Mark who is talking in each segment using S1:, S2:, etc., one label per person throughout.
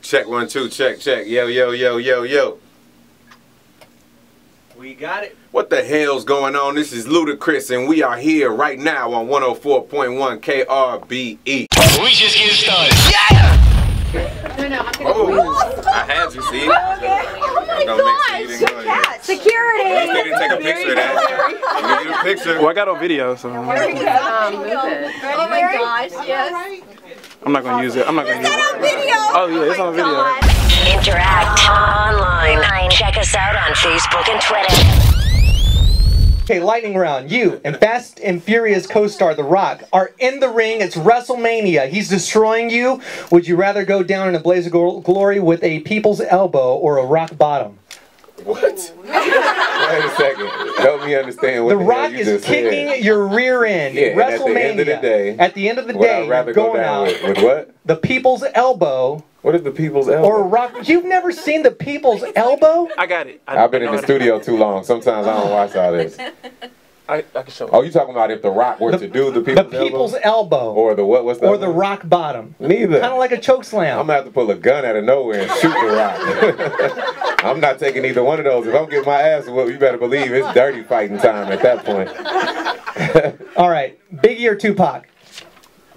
S1: Check 1 2, check. Yo, yo, yo, yo, yo.
S2: We got it.
S1: What the hell's going on? This is Ludacris, and we are here right now on 104.1 KRBE.
S3: We just getting started.
S1: Yeah!
S4: No,
S1: Oh, I had you, see?
S4: Oh my gosh! Security!
S1: They didn't take a picture of that. Let me get a picture.
S5: Well, I got on video, so
S4: Move it. Oh my gosh, yes.
S5: I'm not gonna use it. I'm not gonna use
S4: Is that on
S5: it.
S4: video?
S5: Oh yeah, it's on video.
S6: Interact online. Check us out on Facebook and Twitter.
S2: Okay, lightning round. You and Fast and Furious co-star The Rock are in the ring. It's WrestleMania. He's destroying you. Would you rather go down in a blaze of glory with a people's elbow or a rock bottom?
S1: What? Wait a second. Help me understand what
S2: The
S1: the
S2: Rock
S1: hell you
S2: is
S1: just
S2: kicking
S1: said.
S2: your rear end.
S1: Yeah, and
S2: WrestleMania.
S1: at the end of the day,
S2: would
S1: I'd rather
S2: you're
S1: go
S2: going
S1: down
S2: out
S1: with what?
S2: the people's elbow
S1: What is the people's elbow?
S2: or a rock. You've never seen the people's elbow?
S5: I got it.
S1: I've been in the studio too long. Sometimes I don't watch all this.
S5: I can show.
S1: Oh, you talking about if The Rock were to do the people's elbow?
S2: elbow.
S1: Or the what? What's that?
S2: Or the rock bottom.
S1: Neither.
S2: Kind of like a choke slam.
S1: I'm gonna have to pull a gun out of nowhere and shoot The Rock. I'm not taking either one of those. If I'm getting my ass whooped, you better believe it's dirty fighting time at that point.
S2: All right, Biggie or Tupac?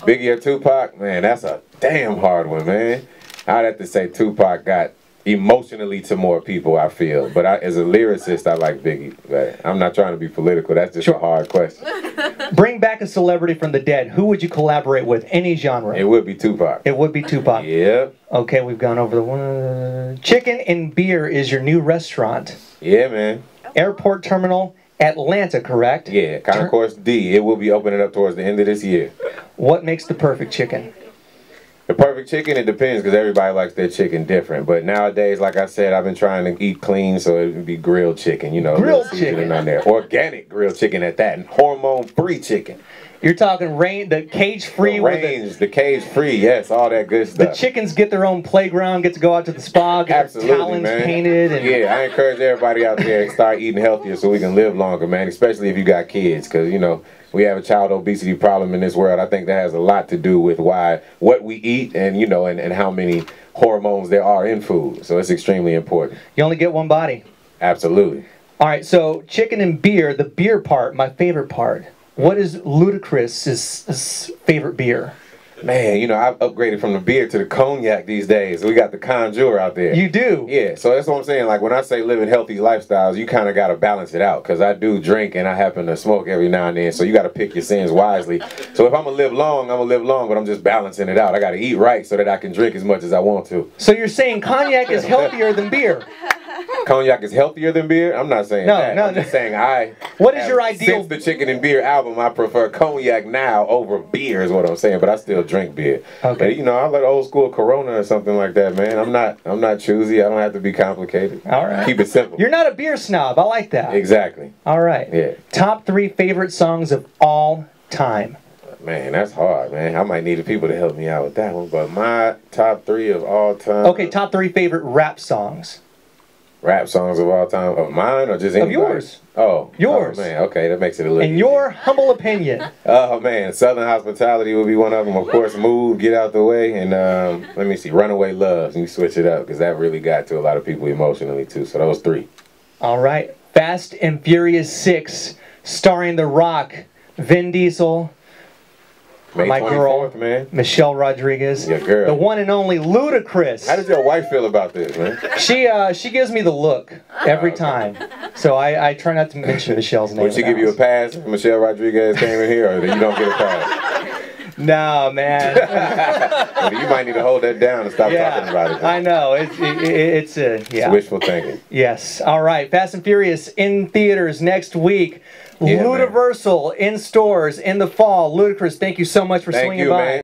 S1: Biggie or Tupac? Man, that's a damn hard one, man. I'd have to say Tupac got emotionally to more people, I feel. But as a lyricist, I like Biggie. But I'm not trying to be political. That's just a hard question.
S2: Bring back a celebrity from the dead. Who would you collaborate with? Any genre.
S1: It would be Tupac.
S2: It would be Tupac.
S1: Yeah.
S2: Okay, we've gone over the one. Chicken and Beer is your new restaurant.
S1: Yeah, man.
S2: Airport Terminal, Atlanta, correct?
S1: Yeah, Concourse D. It will be opening up towards the end of this year.
S2: What makes the perfect chicken?
S1: The perfect chicken, it depends because everybody likes their chicken different. But nowadays, like I said, I've been trying to eat clean, so it would be grilled chicken, you know.
S2: Grilled
S1: seasoning
S2: chicken.
S1: on there. Organic grilled chicken at that. And hormone-free chicken.
S2: You're talking the cage-free.
S1: The cage-free, yes, all that good stuff.
S2: The chickens get their own playground, get to go out to the spa, get
S1: Absolutely,
S2: their talons
S1: man.
S2: painted. And
S1: Yeah, I encourage everybody out there to start eating healthier so we can live longer, man, especially if you got kids because, you know, we have a child obesity problem in this world. I think that has a lot to do with what we eat and, you know, and how many hormones there are in food. So it's extremely important.
S2: You only get one body.
S1: Absolutely.
S2: All right, so chicken and beer, the beer part, my favorite part. What is Ludacris' favorite beer?
S1: Man, you know, I've upgraded from the beer to the cognac these days. We got the Conjure out there.
S2: You do?
S1: Yeah, so that's what I'm saying. Like, when I say living healthy lifestyles, you kind of got to balance it out. Because I do drink and I happen to smoke every now and then. So you got to pick your sins wisely. So if I'm going to live long, I'm going to live long. But I'm just balancing it out. I got to eat right so that I can drink as much as I want to.
S2: So you're saying cognac is healthier than beer?
S1: Cognac is healthier than beer? I'm not saying that. I'm just saying
S2: What is your ideal?
S1: Since the Chicken and Beer album, I prefer cognac now over beer is what I'm saying. But I still drink beer.
S2: Okay.
S1: But, you know, I like old school Corona or something like that, man. I'm not choosy. I don't have to be complicated.
S2: All right.
S1: Keep it simple.
S2: You're not a beer snob. I like that.
S1: Exactly.
S2: All right.
S1: Yeah.
S2: Top 3 favorite songs of all time.
S1: Man, that's hard, man. I might need the people to help me out with that one. But my top 3 of all time.
S2: Okay, top 3 favorite rap songs.
S1: Rap songs of all time? Of mine or just anybody?
S2: Of yours.
S1: Oh.
S2: Yours.
S1: Oh, man. Okay, that makes it a little
S2: In your humble opinion.
S1: Oh, man. Southern Hospitality would be one of them. Of course, Move, Get Out the Way. And let me see. Runaway Loves. And you switch it up because that really got to a lot of people emotionally, too. So those 3.
S2: All right. Fast and Furious 6, starring The Rock, Vin Diesel,
S1: May
S2: my
S1: 24th,
S2: girl,
S1: man.
S2: Michelle Rodriguez,
S1: Your girl.
S2: the one and only Ludacris.
S1: How does your wife feel about this, man?
S2: She gives me the look every time, so I try not to mention Michelle's name.
S1: Would she give you a pass if Michelle Rodriguez came in here, or you don't get a pass?
S2: No, man.
S1: You might need to hold that down and stop talking about it.
S2: I know. It's
S1: It's wishful thinking.
S2: Yes. All right. Fast and Furious in theaters next week.
S1: Yeah,
S2: Ludiversal in stores in the fall. Ludacris, thank you so much for swinging by. Man.